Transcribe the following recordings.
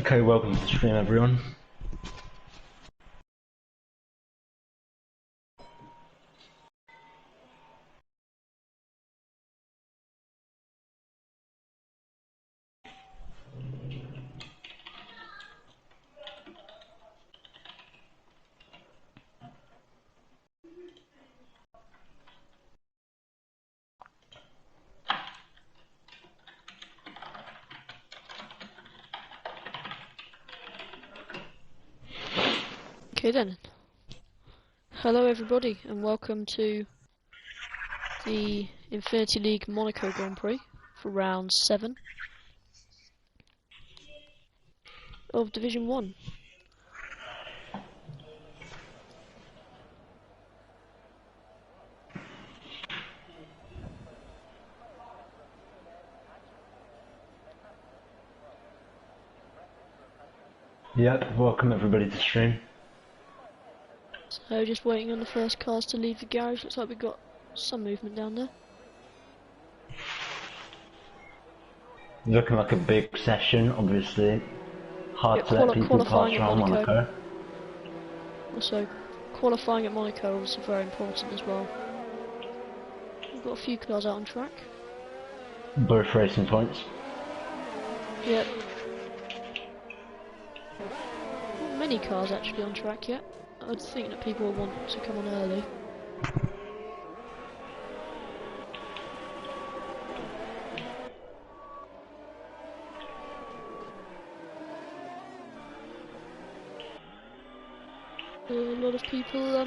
Okay, welcome to the stream, everyone. Okay then. Hello everybody and welcome to the Infinity League Monaco Grand Prix for round 7 of Division 1. Yep, welcome everybody to the stream. So just waiting on the first cars to leave the garage. Looks like we've got some movement down there. Looking like a big session, obviously. Hard to let people qualifying pass at around Monaco. Also, qualifying at Monaco is very important as well. We've got a few cars out on track. Both racing points. Yep. Not many cars actually on track yet. I'd think that people will want to come on early. A lot of people,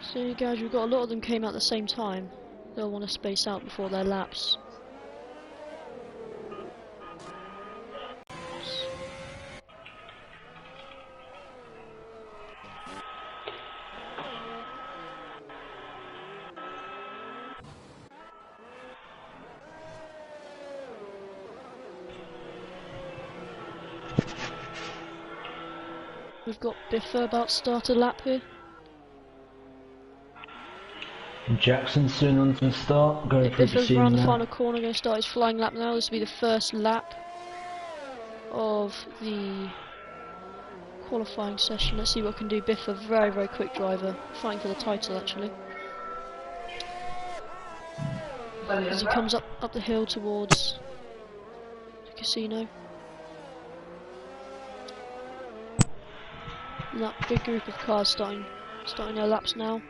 so guys, we've got a lot of them came out at the same time. They'll want to space out before their laps. We've got Biffa about to start a lap here. Jackson soon on to the start, going through the Biffa's scene around the now. final corner, going to start his flying lap now. This will be the first lap of the qualifying session. Let's see what can do. Biffa, very, very quick driver, fighting for the title actually. As he comes up the hill towards the casino. And that big group of cars starting their laps now.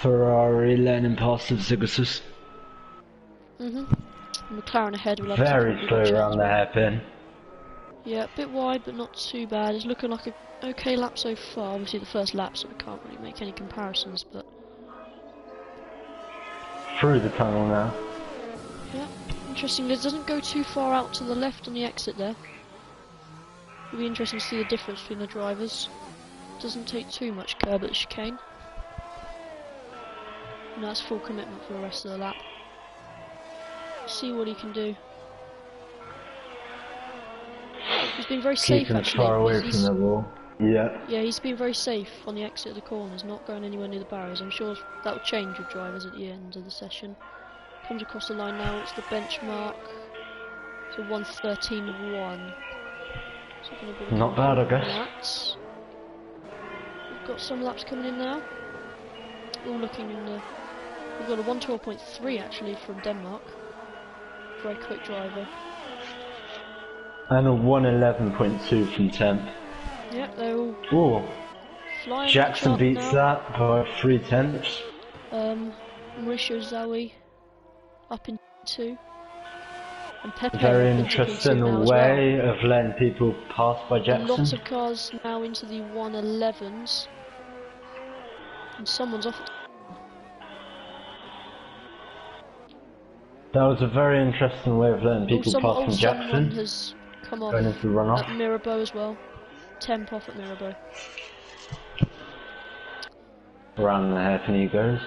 Ferrari learning past the Zigasus. McLaren ahead will have Very slow around the hairpin. Yeah, a bit wide but not too bad. It's looking like a okay lap so far. Obviously the first lap, so we can't really make any comparisons, but Through the tunnel now. yeah, interesting. It doesn't go too far out to the left on the exit there. It'll be interesting to see the difference between the drivers. Doesn't take too much curb at the chicane. And that's full commitment for the rest of the lap. See what he can do. He's been very safe Keeping actually. far away from the wall. Yeah. Yeah, he's been very safe on the exit of the corners, not going anywhere near the barriers. I'm sure that will change with drivers at the end of the session. Comes across the line now, it's the benchmark. So 1:13.1. So not bad, I guess. We've got some laps coming in now. All looking in the... We've got a 1:12.3 actually from Denmark. Very quick driver. And a 1:11.2 from Temp. Yep, they're all flying. Jackson beats now. that by 3/10. Mauricio Zawi up in 2. And Pepe Very up into interesting P2 way well. of letting people pass by Jackson. And lots of cars now into the 1:11s. And someone's off. That was a very interesting way of letting people pass from Jackson. Someone has come off going into the runoff. at Mirabeau as well. Temp off at Mirabeau. Around the hairpin he goes.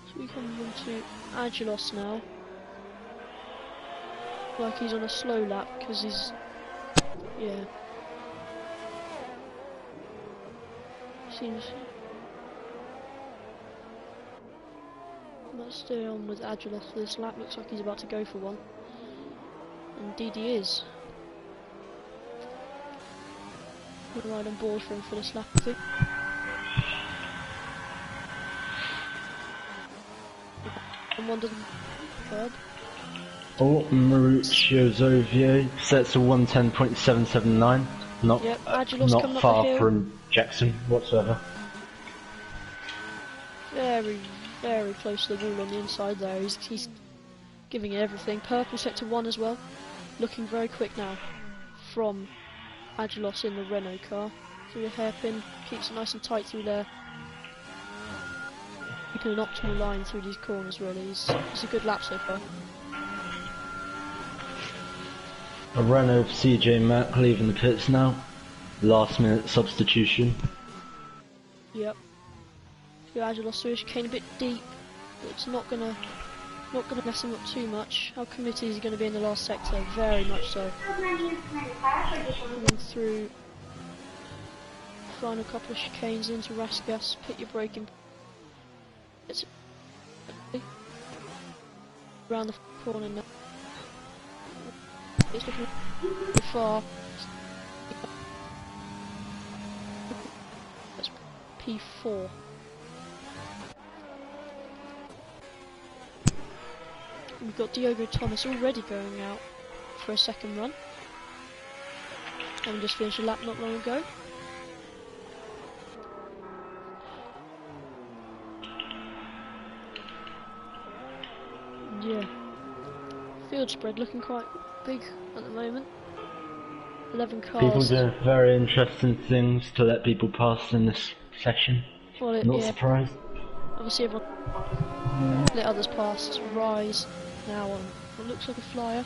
So we come into Agilos now. Like he's on a slow lap because he's... Yeah. Seems... Let's stay on with Agilos for this lap. Looks like he's about to go for one. Indeed he is. We're right on board for him for this lap, I think. And one doesn't curb. Oh, Mauricio Zovio sets a 110.779. Not, yep, not coming far up the hill. from Jackson whatsoever. Very, very close to the wall on the inside there. He's giving it everything. Purple set to 1 as well. Looking very quick now from Agilos in the Renault car. Through the hairpin, keeps it nice and tight through there. Keeping an optimal line through these corners really. It's a good lap so far. A Renault of CJ Mack leaving the pits now. Last minute substitution. Yep. Agilos through chicane a bit deep, but it's not gonna mess him up too much. How committed is he gonna be in the last sector? Very much so. Coming through final couple of chicanes into Rasgas, pit your braking. It's around the corner now. It's looking too far. That's P4. We've got Diogo Thomas already going out for a second run. And just finished a lap not long ago. And yeah. Field spread looking quite big at the moment. 11 cars. People doing very interesting things to let people pass in this session. Well, Not surprised. Obviously everyone let others pass. Rise now on what looks like a flyer.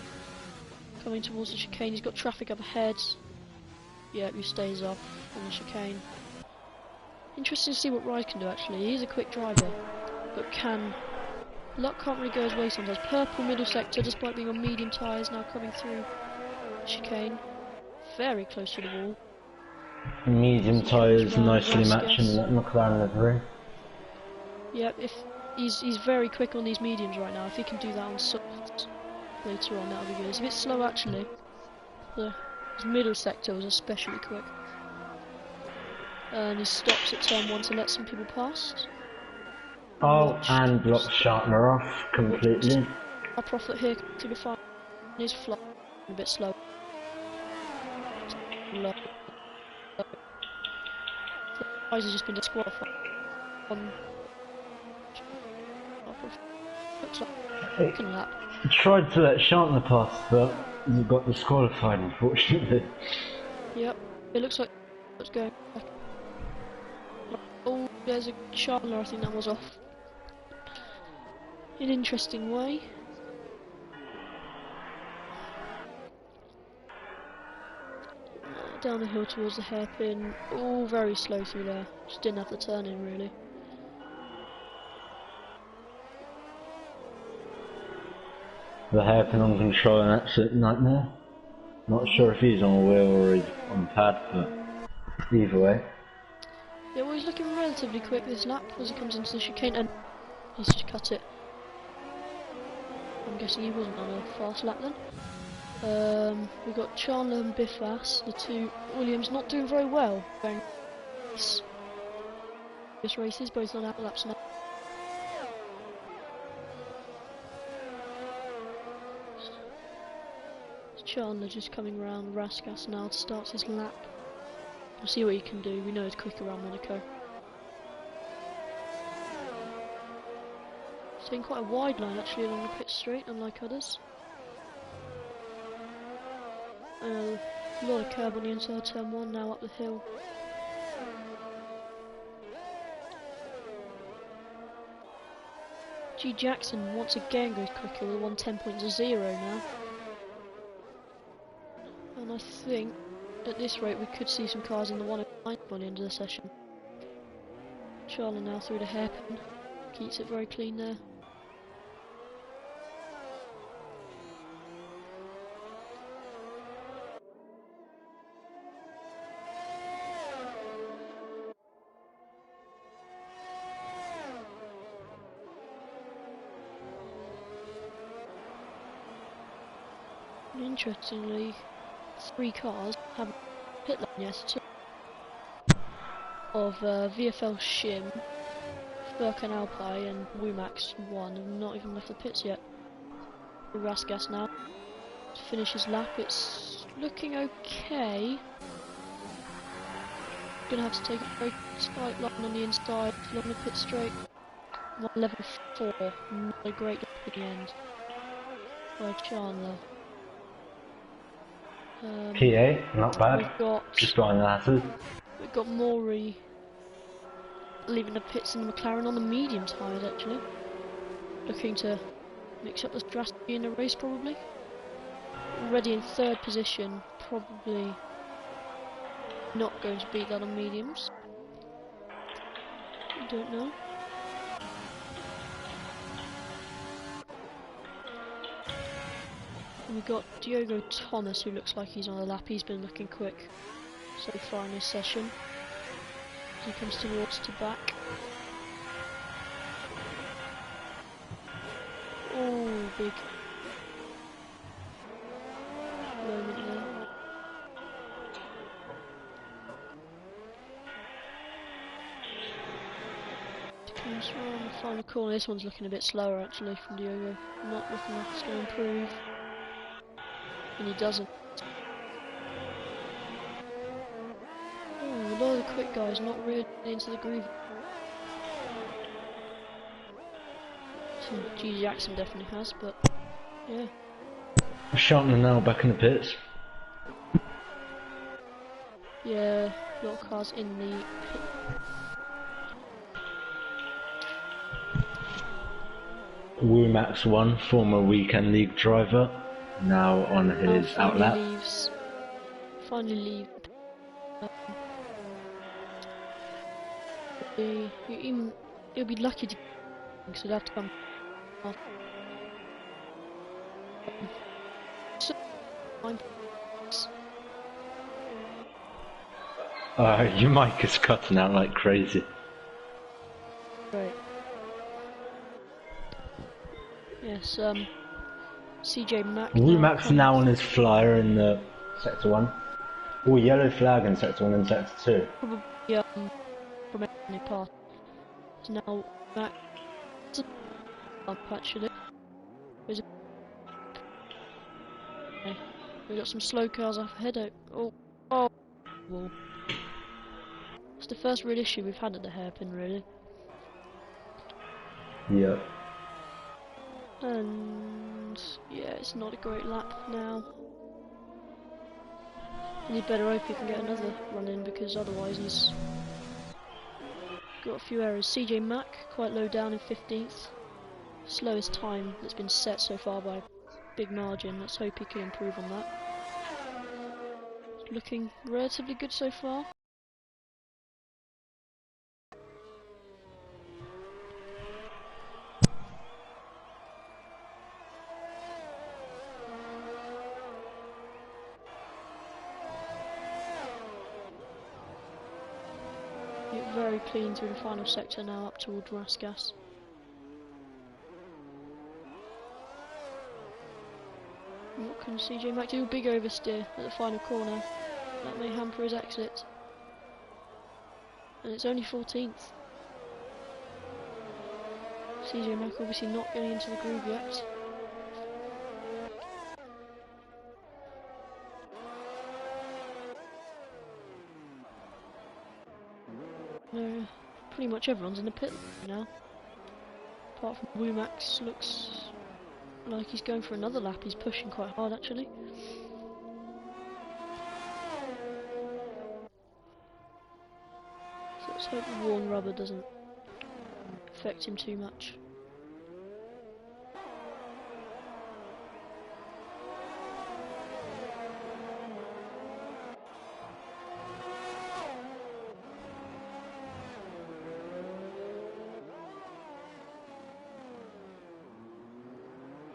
Coming towards the chicane. He's got traffic up ahead. Yep, he stays off on the chicane. Interesting to see what Rise can do actually. He's a quick driver, but luck can't really go his way sometimes. Purple middle sector, despite being on medium tyres, now coming through chicane. Very close to the wall. Medium tyres nicely matching the McLaren livery. Yep, if he's very quick on these mediums right now. If he can do that on soft later on, that'll be good. It's a bit slow actually. His middle sector was especially quick. And he stops at turn 1 to let some people past. Oh, and blocks Shartner off completely. Our profit here to the final is flying a bit slow. Rise has just been disqualified. Looks like a lap. He tried to let Shartner pass, but he got disqualified unfortunately. Yep, it looks like it's going back. Oh, there's a Shartner, I think that was off. In an interesting way. Down the hill towards the hairpin. All very slow through there. Just didn't have the turn in really. The hairpin on control, an absolute nightmare. Not sure if he's on a wheel or he's on pad, but either way. Yeah, well, he's looking relatively quick this lap as he comes into the chicane, and he's just cut it. I'm guessing he wasn't on a fast lap then. We've got Chandler and Biffas, the two Williams, not doing very well. Going this races, both on out laps now. Chandler just coming around Raskas now to start his lap. We'll see what he can do. We know he's quick around Monaco. Staying quite a wide line actually along the pit straight, unlike others. A lot of curb on the inside turn 1 now up the hill. G Jackson once again goes quicker with a 110.0 now. And I think at this rate we could see some cars in the 109 by the end of the session. Charlie now through the hairpin, keeps it very clean there. Interestingly, 3 cars have a pit lane yesterday of VFL Shim, Furkan Alpine and Wumax 1 have not even left the pits yet. Rasgas now to finish his lap. It's looking okay. Gonna have to take a very tight line on the inside along the pit straight. 1:11.4, not a great lap at the end by Chandler. P8, not bad. Just got an acid. We've got Maury leaving the pits in the McLaren on the medium tyres actually. Looking to mix up the strategy in the race probably. Already in 3rd position, probably not going to beat that on mediums. I don't know. And we've got Diogo Thomas who looks like he's on the lap. He's been looking quick so far in this session. He comes towards to back. Oh, big moment there. Comes around the final corner. This one's looking a bit slower actually from Diogo. Not looking like it's going to improve. And he doesn't. Oh, a lot of the quick guys not really into the groove. So G Jackson definitely has, but yeah. Sharpner now back in the pits. Yeah, a lot of cars in the pit. Wumax 1, former weekend league driver, now on his outlap. Finally leave. He'll be lucky to, because he'll have to come off. Your mic is cutting out like crazy. Right. Yes, CJ Mack. Wumax now on his flyer in the sector 1. Oh, yellow flag in sector 1 and sector 2. Probably from any part. So now Mack up actually. Okay. We've got some slow cars up ahead. Oh. Whoa. It's the first real issue we've had at the hairpin, really. Yep. And yeah, it's not a great lap now. And you'd better hope he can get another run in, because otherwise he's got a few errors. CJ Mack quite low down in 15th. Slowest time that's been set so far by a big margin. Let's hope he can improve on that. Looking relatively good so far. Very clean through the final sector now up towards Rasgas. What can CJ Mack do? Big oversteer at the final corner. That may hamper his exit. And it's only 14th. CJ Mack obviously not getting into the groove yet. No, pretty much everyone's in the pit now. Apart from Wumax, looks like he's going for another lap. He's pushing quite hard actually. So let's hope the worn rubber doesn't affect him too much.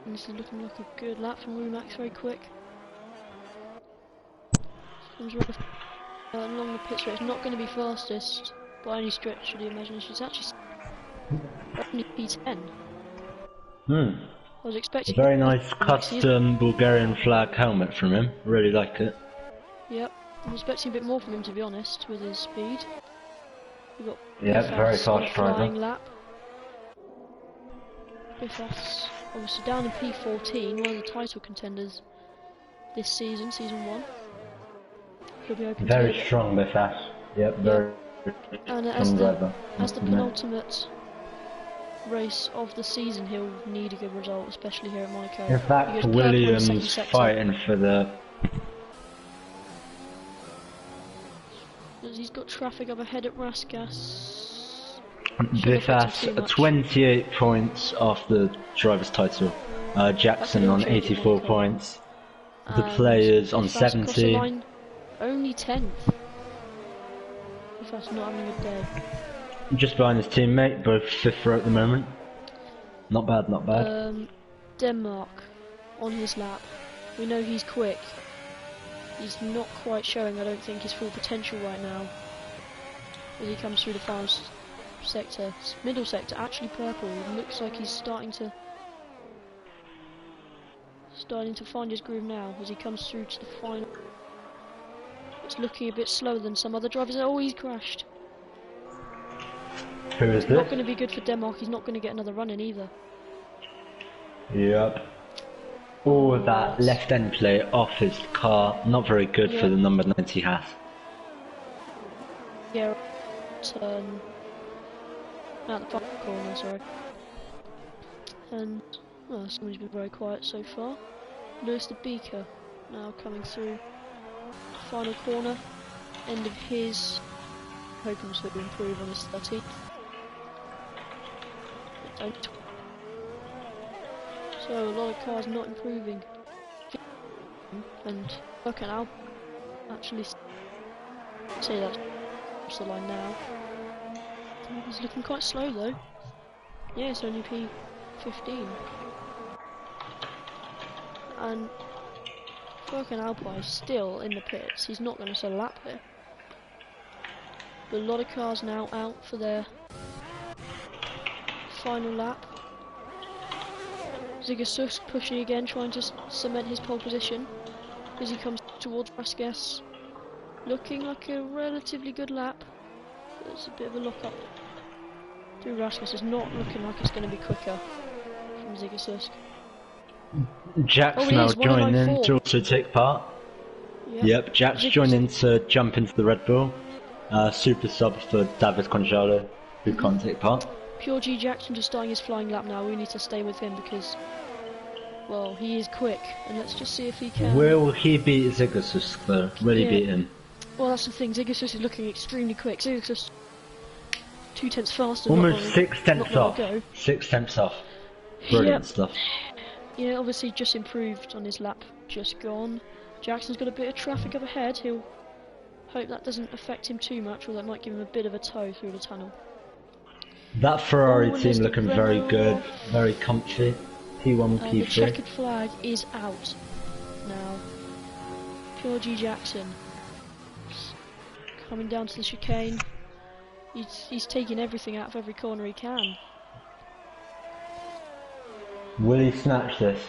And this is looking like a good lap from Wumax, very quick. Comes right along the pit straight. It's not going to be fastest by any stretch of the imagination. It's actually only P10. I was expecting... Very nice custom Bulgarian flag helmet from him. Really like it. Yep. I was expecting a bit more from him, to be honest, with his speed. We've got Very fast flying driver. lap. Biffas, obviously down in P14, one of the title contenders this season, season 1. He'll be open Very to strong Biffas. Yep, very and strong driver. as the penultimate race of the season, he'll need a good result, especially here at Monaco. In fact, Williams fighting for the... He's got traffic up ahead at Raskas. Biffas 28 points off the driver's title. Jackson on 84 points. The players on 70. Line, only 10th. Biffas not having a good day. Just behind his teammate, both 5th at the moment. Not bad, not bad. Denmark on his lap. We know he's quick. He's not quite showing, I don't think, his full potential right now. As he comes through the final sector, middle sector, actually purple. It looks like he's starting to find his groove now as he comes through to the final. It's looking a bit slower than some other drivers. Oh, he's crashed. Who is this? Not going to be good for Denmark. He's not going to get another run in either. Yep. Oh, that left end plate off his car. Not very good for the number 90 Haas. Yeah, turn. Out the final corner, sorry. And, well, somebody's been very quiet so far. Lewis the Beaker now coming through. Final corner. End of his. Hoping to improve on his 13th. So a lot of cars not improving. And okay, I'll actually say that's the line now. He's looking quite slow though. Yeah, it's only P15. And Furkan Alpine is still in the pits. He's not going to sell a lap here. But a lot of cars now out for their final lap. Zigasus pushing again, trying to cement his pole position as he comes towards Raskas. Looking like a relatively good lap. There's a bit of a lock up through Raskas. It's not looking like it's going to be quicker from Zigasus. Jack's now joining in to also take part. Yep, Jack's joining to jump into the Red Bull. Super sub for David Conjalo, who can't take part. Pure G Jackson just starting his flying lap now. We need to stay with him because, well, he is quick. And let's just see if he can. Will he beat Zigasus though? Will he beat him? Well, that's the thing. Zigasus is looking extremely quick. Zigasus 2 tenths faster. Almost 6 tenths off. 6 tenths off. Brilliant stuff. Yeah, obviously just improved on his lap just gone. Jackson's got a bit of traffic up ahead. He'll hope that doesn't affect him too much, or that might give him a bit of a tow through the tunnel. That Ferrari team looking very good, very comfy. P1, P3. The checkered flag is out now. Pure G Jackson coming down to the chicane. He's taking everything out of every corner he can. Will he snatch this?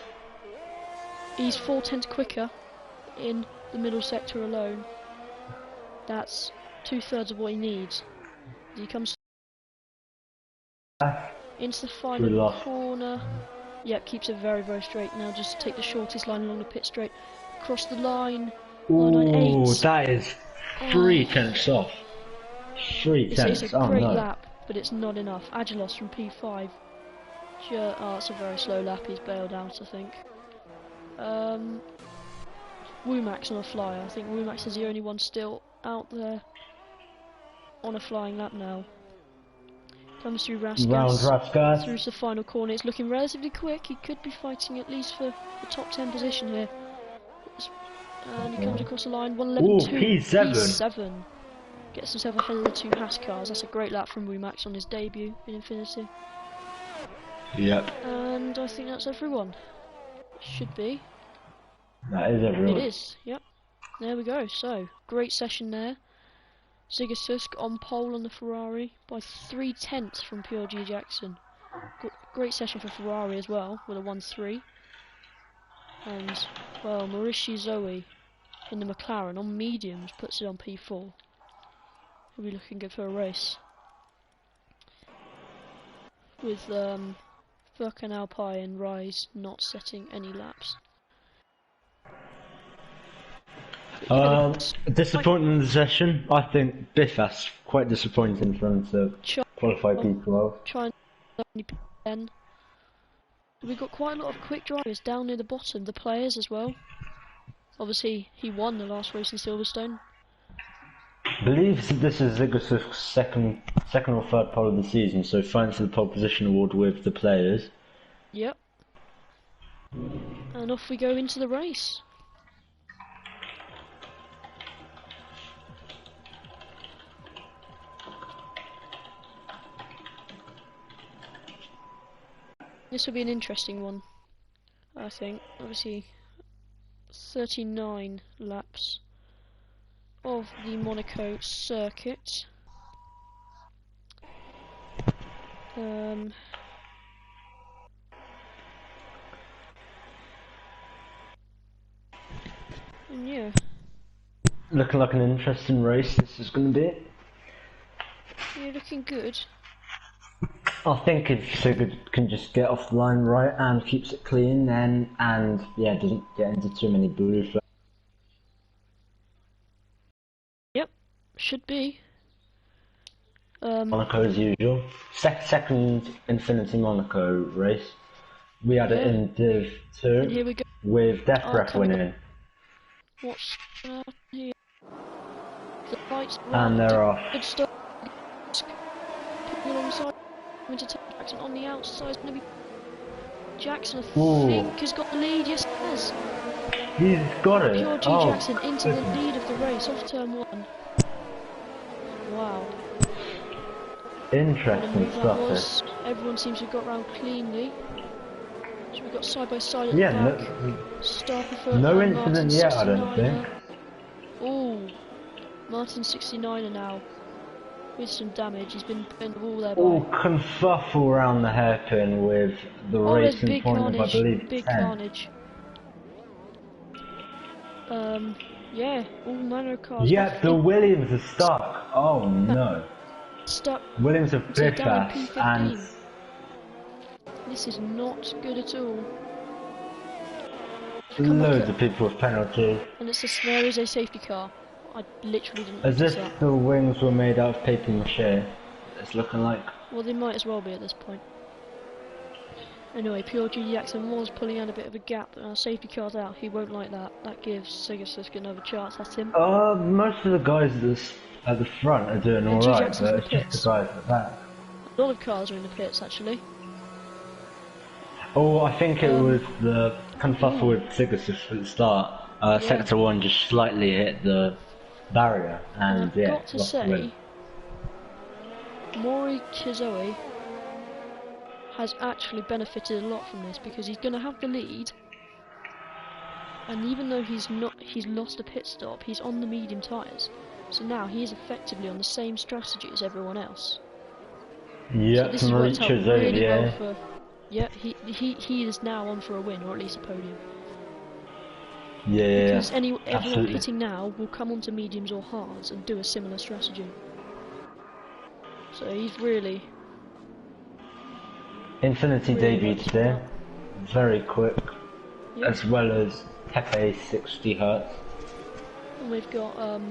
He's 4 tenths quicker in the middle sector alone. That's 2/3 of what he needs. He comes into the final corner. Yep, keeps it very, very straight now. Just take the shortest line along the pit straight. Across the line. Ooh, that is 3 tenths off. 3 tenths, it's a great lap, but it's not enough. Agilos from P5. It's a very slow lap, he's bailed out, I think. Womack's on a flyer. I think Womack is the only one still out there on a flying lap now. Comes through Raskas. Through to the final corner. It's looking relatively quick. He could be fighting at least for the top 10 position here. And he comes across the line. 1:11.2. P7. Gets himself ahead of the 2 Haas cars. That's a great lap from Womack on his debut in Infinity. Yep. And I think that's everyone. Should be. That is everyone. It is, yep. There we go. So, great session there. Zigasusk on pole on the Ferrari by 3 tenths from Pure G Jackson. Great session for Ferrari as well, with a 1-3. And, well, Mauricio Zoe in the McLaren on mediums puts it on P4. He'll be looking good for a race. With Furkan Alpine and Rise not setting any laps. Disappointing session. I think Biffas quite disappointing for him to qualify P12. Trying P10. We've got quite a lot of quick drivers down near the bottom, the players as well. Obviously, he won the last race in Silverstone. I believe this is Zigus's second or third pole of the season, so fancy the pole position award with the players. Yep. And off we go into the race. This will be an interesting one, I think. Obviously, 39 laps of the Monaco circuit. And yeah. Looking like an interesting race this is going to be. You're looking good. I think if Sigurd can just get off the line right and keeps it clean, then and yeah, doesn't get into too many blue flags. Yep, should be. Monaco as usual. Second Infinity Monaco race. We had it in Div 2 and here we go. with Death Breath winning. What's here? The lights and they're off. Good stuff. Alongside. Into Jackson on the outside is going to be Jackson. I think has got the lead. Yes, he has. He's got it. Pure G Jackson into the lead of the race off turn 1. Wow. Interesting stuff. Everyone seems to have got round cleanly. So we've got side by side at the back. No incident yet, I don't think. Oh, Martin's 69er now. With some damage, he's been putting the wall there. Confuffle around the hairpin with the racing point of, I believe, big 10. carnage. Yeah, all manner of cars. Yeah, the Williams are stuck. Oh no. Stuck. Williams have Biffas and this is not good at all. Loads of people with penalties. And there is a safety car. I literally didn't As if the wings were made out of paper mache. It's looking like. Well, they might as well be at this point. Anyway, Pure G Jackson was pulling out a bit of a gap, and our safety car's out. He won't like that. That gives Sigurdsson another chance. That's him. Most of the guys at the front are doing alright, but it's just the guys at the back. A lot of cars are in the pits, actually. Oh, I think it was the confuffle with Sigurdsson at the start. Sector 1 just slightly hit the barrier, and I've got to say, Mori Chizoe has actually benefited a lot from this, because he's going to have the lead, and even though he's lost a pit stop, he's on the medium tyres, so now he is effectively on the same strategy as everyone else. Yeah, so this has worked out really well for. Yeah, he is now on for a win, or at least a podium. Yeah, because everyone pitting now will come onto mediums or hards and do a similar strategy. So he's really Infinity debut today, very quick, as well as Pepe 60 Hz. And we've got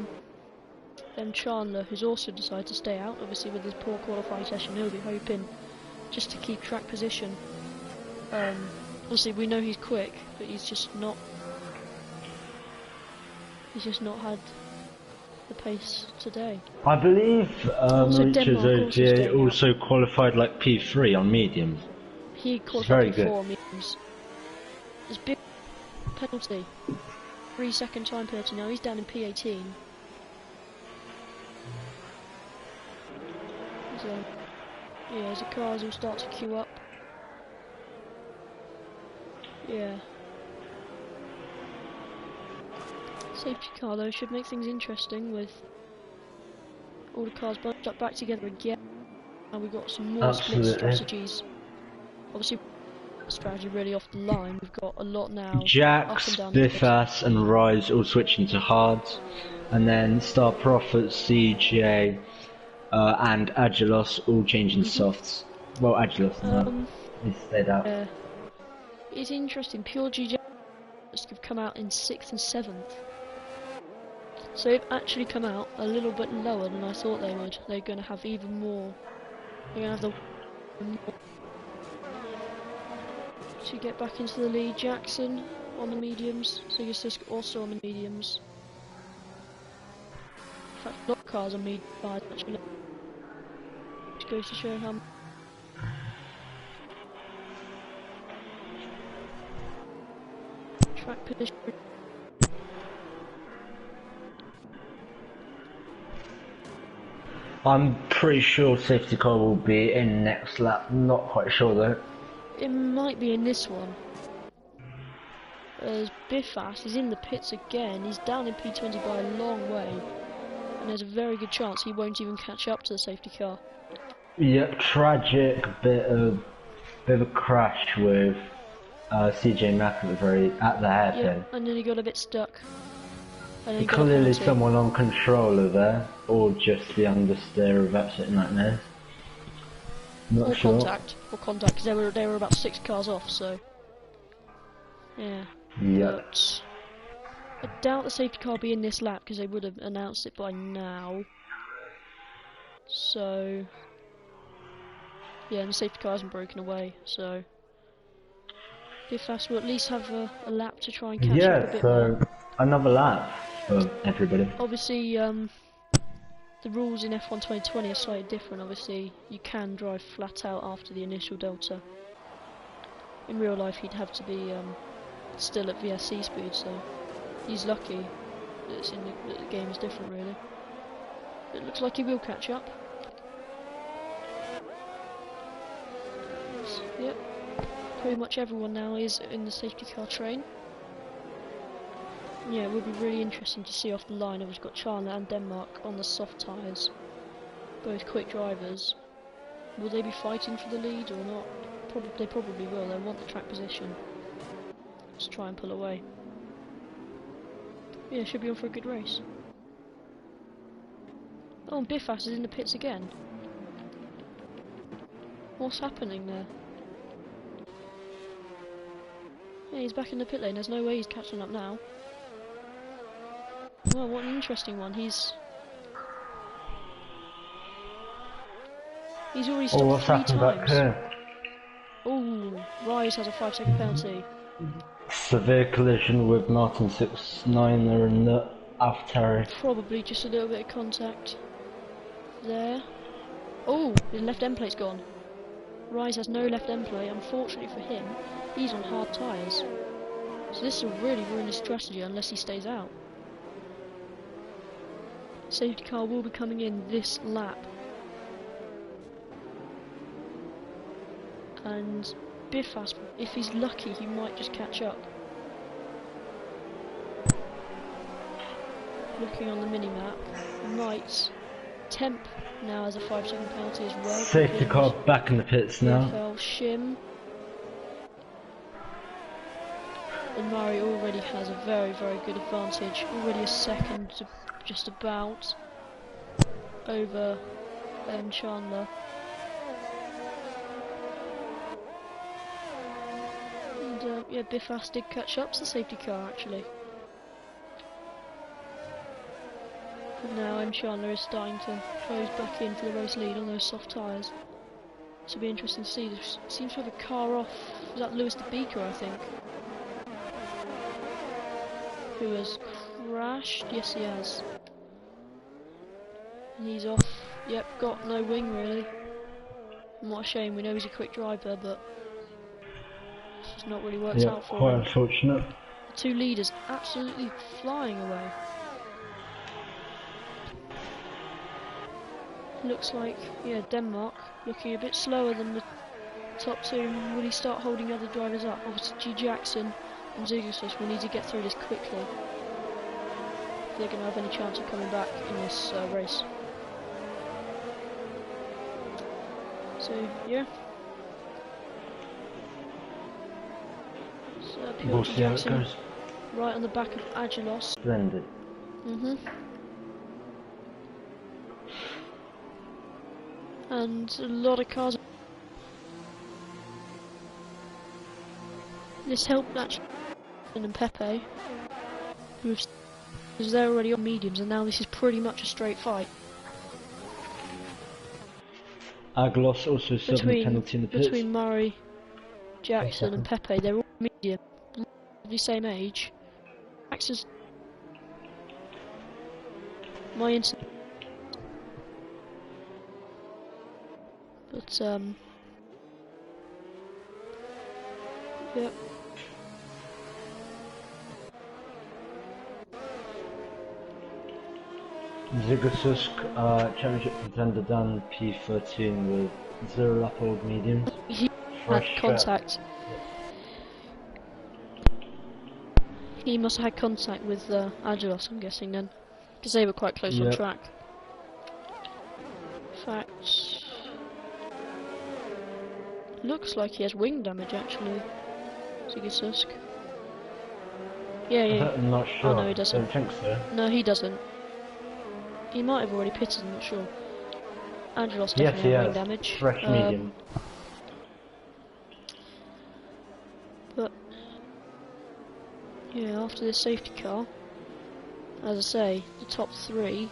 Chandler, who's also decided to stay out. Obviously, with his poor qualifying session, he'll be hoping just to keep track position. Obviously, we know he's quick, but he's just not. He's just not had the pace today. I believe Richard also qualified like P3 on mediums. He qualified P4 on mediums. There's big penalty. 3-second time penalty now. He's down in P18. So, yeah, as the cars will start to queue up. Yeah. Safety car though should make things interesting with all the cars bunched up back together again. And we've got some more split strategies obviously strategy really off the line. We've got a lot now. Jax, Biffas and Rise all switching to hards, and then Star Prophet, CJ, and Agilos all changing softs. Well, Agilos no, he stayed out. It's interesting. Pure GJ have come out in 6th and 7th. So they've actually come out a little bit lower than I thought they would. They're going to have even more. They're going to have the to get back into the lead. Jackson on the mediums. Sigurd also on the mediums. In fact, a lot of cars on medium actually. Which goes to show how. Track position. I'm pretty sure safety car will be in next lap. Not quite sure though. It might be in this one. As Biffas is in the pits again, he's down in P20 by a long way, and there's a very good chance he won't even catch up to the safety car. Yep, tragic bit of a crash with CJ Mack at the hairpin. Yep, and then he got a bit stuck. And then Clearly someone on controller there, or just the understeer of absolute nightmares. Not sure. Or contact, because they were about 6 cars off, so yeah. Yep. But I doubt the safety car will be in this lap because they would have announced it by now. So yeah, and the safety car hasn't broken away, so Biffas will at least have a lap to try and catch up a bit more. Another lap for everybody. Obviously, the rules in F1 2020 are slightly different. Obviously, you can drive flat out after the initial delta. In real life, he'd have to be still at VSC speed, so he's lucky that the game is different, really. It looks like he will catch up. So, yep, pretty much everyone now is in the safety car train. Yeah, it will be really interesting to see off the line. We've got Chandler and Denmark on the soft tyres, both quick drivers. Will they be fighting for the lead or not? They probably will. They want the track position. Let's try and pull away. Yeah, should be on for a good race. Oh, and Biffas is in the pits again. What's happening there? Yeah, he's back in the pit lane. There's no way he's catching up now. Well, what an interesting one. He's already stopped 3 times. Oh, Rise has a 5-second penalty. Severe collision with Martin 69 there in the AlphaTauri. Probably just a little bit of contact there. Oh, his left end plate's gone. Rise has no left end plate. Unfortunately for him, he's on hard tyres. So this will really ruin his strategy unless he stays out. Safety car will be coming in this lap. And Biffas, if he's lucky, he might just catch up. Looking on the mini-map, might Temp now has a 5-second penalty as well. Safety car back in the pits now. Shim. And Murray already has a very, very good advantage. Already a second, just about, over Chandler. And yeah, Biffas did catch up to the safety car actually. And now Chandler is starting to close back in for the race lead on those soft tyres. This will be interesting to see. There seems to have a car off. Is that Lewis the Beaker, I think? Who has crashed? Yes, he has. And he's off. Yep, got no wing really. And what a shame. We know he's a quick driver, but it's just not really worked out for him. Quite unfortunate. The 2 leaders absolutely flying away. Looks like, yeah, Denmark looking a bit slower than the top 2. Will he start holding other drivers up? Obviously, G. Jackson and Zugustus will need to get through this quickly if they're going to have any chance of coming back in this race. So, yeah. We'll see how it goes. Right on the back of Agilos. Splendid. And a lot of cars. This helped actually and Pepe, because they're already on mediums, and now this is pretty much a straight fight. Aglos also served a penalty in the pits. Between Murray, Jackson and Pepe, they're all medium, the same age. Max is my instinct, but yep. Zigasusk, championship contender done P13 with 0 lap old mediums. He had contact. He must have had contact with Agilos, I'm guessing then, because they were quite close on track. In fact, looks like he has wing damage actually. Zigasusk. Yeah. I'm not sure. Oh no, he doesn't. Don't think so. No, he doesn't. He might have already pitted, I'm not sure. Angelos definitely had wing damage. Fresh medium. But yeah, after this safety car, as I say, the top 3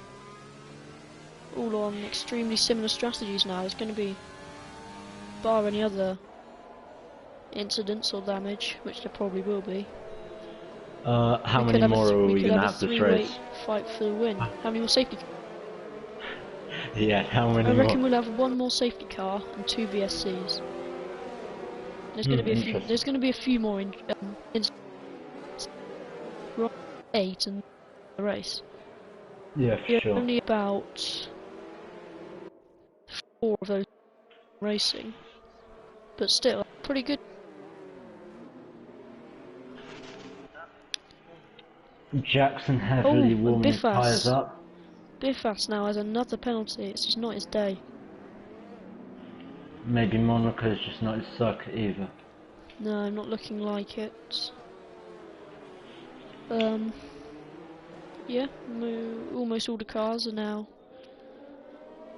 all on extremely similar strategies now. It's going to be, bar any other incidents or damage, which there probably will be. How many more are we going to have this race? Fight for the win. How many more safety cars? Yeah, how many more? I reckon we'll have 1 more safety car and 2 VSCs. There's going to be a few. There's going to be a few more in 8 in the race. Yeah, for sure. Only about 4 of those racing, but still pretty good. Jackson heavily warming his tyres up. Biffas now has another penalty. It's just not his day. Maybe Monaco's just not his circuit either. No, not looking like it. Yeah, almost all the cars are now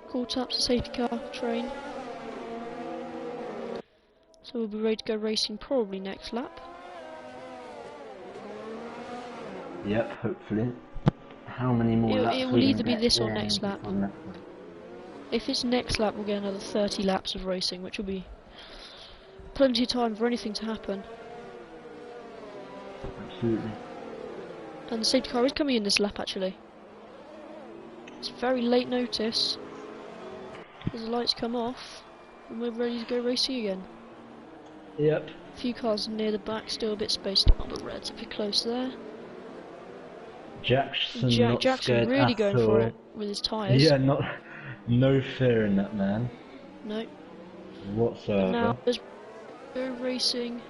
caught up to safety car train. So we'll be ready to go racing probably next lap. Yep, hopefully. How many more laps? It will either be this or next lap. If it's next lap, we'll get another 30 laps of racing, which will be plenty of time for anything to happen. Absolutely. And the safety car is coming in this lap, actually. It's very late notice. As the lights come off, and we're ready to go racing again. Yep. A few cars near the back, still a bit spaced out, but relatively close there. Jackson really going for it with his tyres. Yeah, no fear in that man. No. Whatsoever. Now, as we go racing,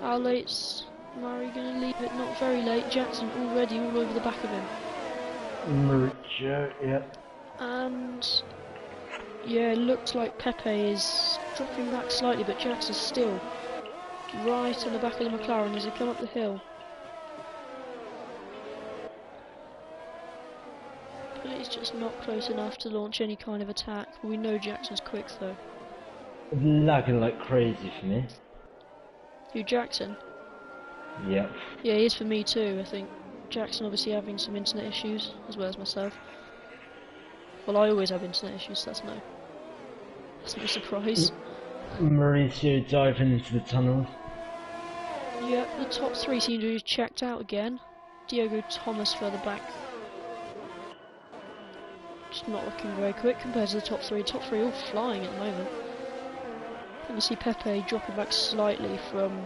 how late's Murray going to leave it? Not very late. Jackson already all over the back of him. Mauricio, yeah. And yeah, it looks like Pepe is dropping back slightly, but Jackson's still right on the back of the McLaren as they come up the hill. But it's just not close enough to launch any kind of attack. We know Jackson's quick though. Lagging like crazy for me. Who, Jackson? Yep. Yeah, he is for me too, I think. Jackson obviously having some internet issues, as well as myself. Well, I always have internet issues, so that's no surprise. Mauricio diving into the tunnel. Yep, the top 3 seem to be checked out again. Diogo Thomas further back. Just not looking very quick compared to the top 3. Top 3 all flying at the moment. And you see Pepe dropping back slightly from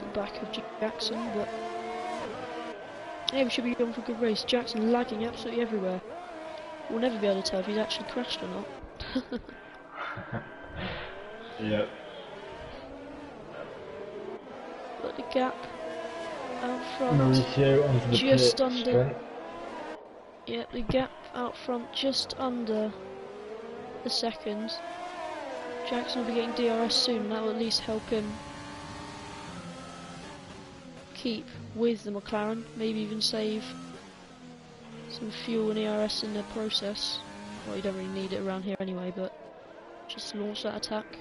the back of Jackson, but yeah, we should be going for a good race. Jackson lagging absolutely everywhere. We'll never be able to tell if he's actually crashed or not. Yep. But the gap out front, Mauricio onto the just pit under. straight. Yeah, the gap out front just under the second. Jackson will be getting DRS soon, and that will at least help him keep with the McLaren, maybe even save some fuel and ERS in the process. Well, you don't really need it around here anyway, but just launch that attack.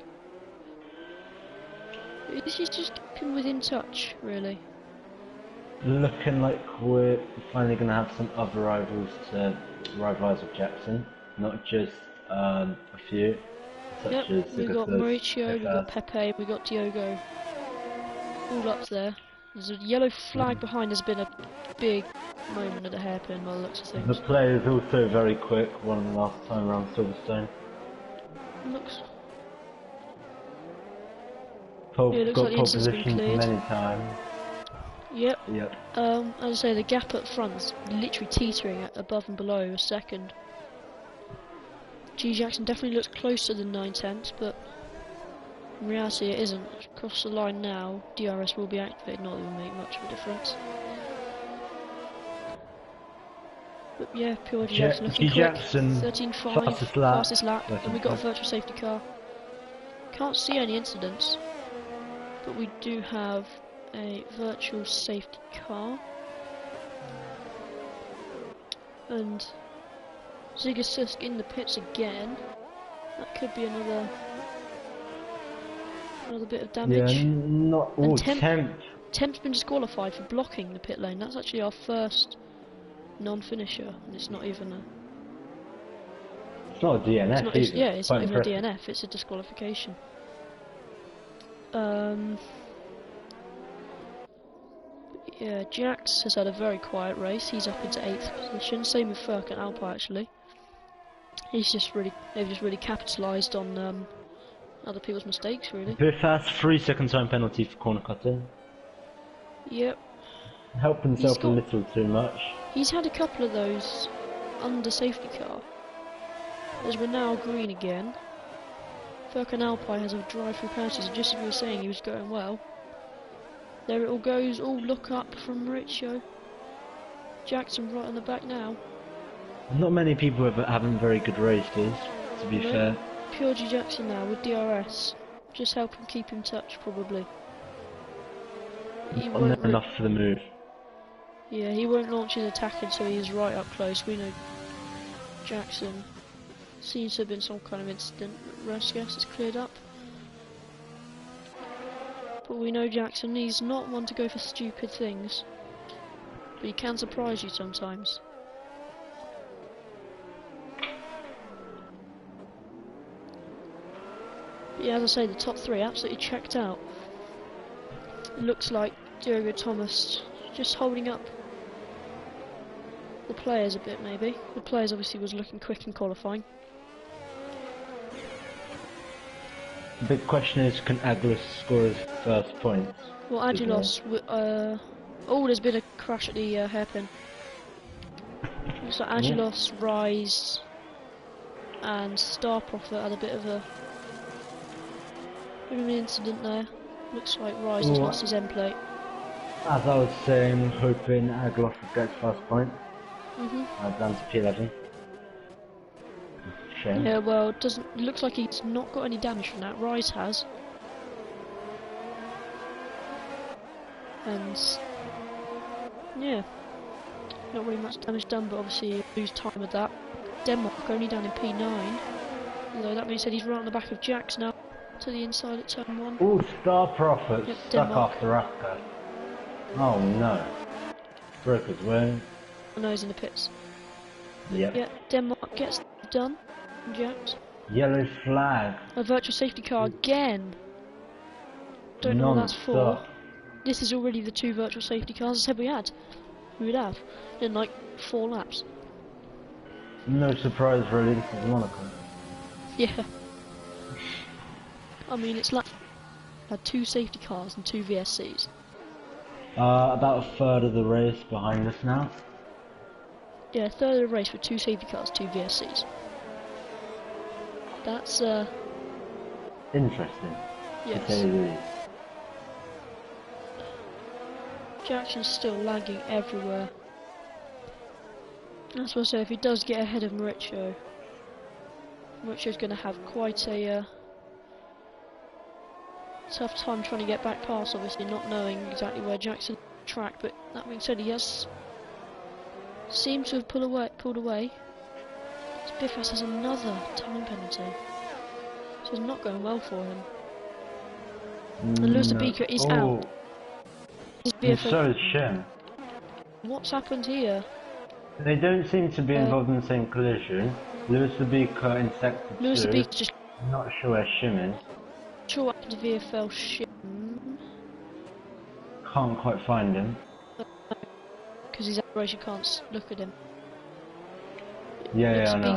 This is just keeping within touch, really. Looking like we're finally going to have some other rivals to rivalise with Jackson, not just a few, such as we've got Mauricio, we've got Pepe, we've got Diogo, all up there. There's a yellow flag behind. There's been a big moment at the hairpin by the looks of things. The player is also very quick, won last time around Silverstone. Looks... Got like pole position many times. Yep. Yep. As I say, the gap at front is literally teetering at above and below a second. G Jackson definitely looks closer than 9/10, but in reality it isn't. Across the line now, DRS will be activated, not that it will make much of a difference. But yeah, pure G Jackson looking quick. 13.5, fastest lap, and we got a virtual safety car. Can't see any incidents, but we do have a virtual safety car. And Zigasusk in the pits again. That could be another bit of damage. Yeah, not all. Temp's been disqualified for blocking the pit lane. That's actually our first non-finisher, and it's not even a... It's not a DNF either. Yeah, it's not even a DNF, it's a disqualification. Yeah, Jax has had a very quiet race. He's up into 8th position. Same with Furk and Alpine actually. They've just really capitalised on other people's mistakes, really. Very fast 3-second time penalty for corner cutting. Yep. Helped himself a little too much. He's had a couple of those under safety car. As we're now green again. Furk and Alpine has a drive-through penalty, so just as we were saying, he was going well. There it all goes. Oh, look up from Mauricio. Jackson right on the back now. Not many people are having very good races, to be fair. Pure G Jackson now with DRS. Just help him keep in touch, probably. Not enough for the move. Yeah, he won't launch his attack until he is right up close. We know Jackson seems to have been some kind of incident. Rest gas is cleared up. But we know Jackson, he's not one to go for stupid things. But he can surprise you sometimes. But yeah, as I say, the top 3 absolutely checked out. It looks like Diogo Thomas just holding up the players a bit, maybe. The players obviously was looking quick in qualifying. The big question is, can Aguilas score his first points? Well, Aguilas, oh, there's been a crash at the hairpin. Looks like Aguilas, Rise, and Star Prophet had a bit of an incident there. Looks like Rise has lost his end plate. As I was saying, hoping Aguilas would get his first point. Down to P11. Shame. Yeah, well, it looks like he's not got any damage from that. Rise has. And yeah, not really much damage done, but obviously you lose time with that. Denmark only down in P9, although that means that he's right on the back of Jax now, to the inside at turn 1. Ooh, Star Prophet Yep, stuck Denmark. after Rafka. Oh no. Broke his way. I know he's in the pits. Yep. Yeah, Denmark gets done. Jax. Yellow flag. A virtual safety car again. Don't know what that's for. This is already the 2 virtual safety cars I said we would have in like 4 laps. No surprise really, this is Monaco. Yeah. I mean, it's like had 2 safety cars and 2 VSCs. About a third of the race behind us now. Yeah, a third of the race with 2 safety cars, 2 VSCs. That's interesting. yes. To say the least. Jackson's still lagging everywhere. That's what I say, if he does get ahead of Mauricio, Mauricio's going to have quite a tough time trying to get back past, obviously not knowing exactly where Jackson track, but that being said, he has seemed to have pulled away. Biffas has another time penalty. So it's not going well for him. And Lewis the Beaker is out. So is Shem. What's happened here? They don't seem to be involved in the same collision. Lewis the Beaker in sector 2. Lewis the Beaker just... Not sure where Shim is. Sure what happened to VFL Shim. Can't quite find him. Because his operation can't look at him. Yeah, I know.